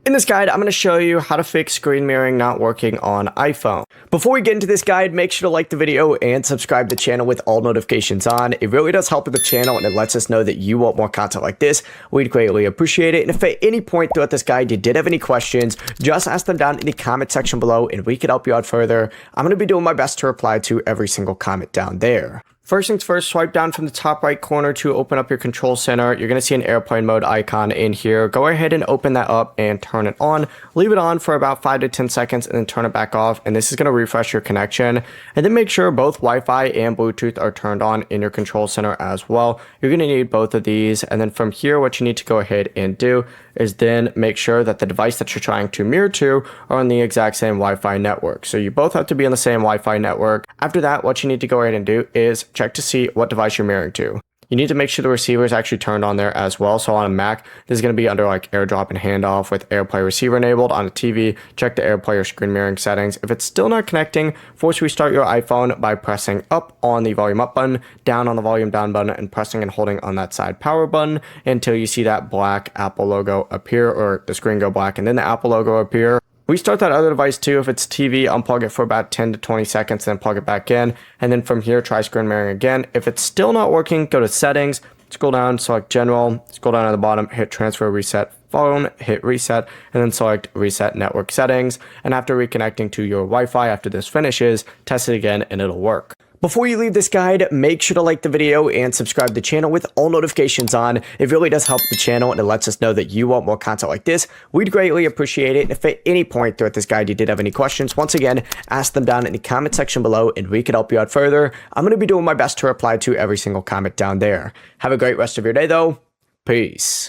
In this guide, I'm going to show you how to fix screen mirroring not working on iPhone. Before we get into this guide, make sure to like the video and subscribe to the channel with all notifications on. It really does help with the channel and it lets us know that you want more content like this. We'd greatly appreciate it. And if at any point throughout this guide you did have any questions, just ask them down in the comment section below and we can help you out further. I'm going to be doing my best to reply to every single comment down there. First things first, swipe down from the top right corner to open up your control center. You're going to see an airplane mode icon in here. Go ahead and open that up and turn it on. Leave it on for about 5 to 10 seconds and then turn it back off. And this is going to refresh your connection. And then make sure both Wi-Fi and Bluetooth are turned on in your control center as well. You're going to need both of these. And then from here, what you need to go ahead and do is then make sure that the device that you're trying to mirror to are on the exact same Wi-Fi network. So you both have to be on the same Wi-Fi network. After that, what you need to go ahead and do is check to see what device you're mirroring to. You need to make sure the receiver is actually turned on there as well. So on a Mac, this is going to be under like AirDrop and handoff with AirPlay receiver enabled. On a TV, check the AirPlay or screen mirroring settings. If it's still not connecting, force restart your iPhone by pressing up on the volume up button, down on the volume down button, and pressing and holding on that side power button until you see that black Apple logo appear, or the screen go black and then the Apple logo appear. Restart that other device too. If it's TV, unplug it for about 10 to 20 seconds, then plug it back in. And then from here, try screen mirroring again. If it's still not working, go to settings, scroll down, select general, scroll down at the bottom, hit transfer reset phone, hit reset, and then select reset network settings. And after reconnecting to your Wi-Fi, after this finishes, test it again and it'll work. Before you leave this guide, make sure to like the video and subscribe to the channel with all notifications on. It really does help the channel and it lets us know that you want more content like this. We'd greatly appreciate it. If at any point throughout this guide you did have any questions, once again, ask them down in the comment section below and we can help you out further. I'm going to be doing my best to reply to every single comment down there. Have a great rest of your day though. Peace.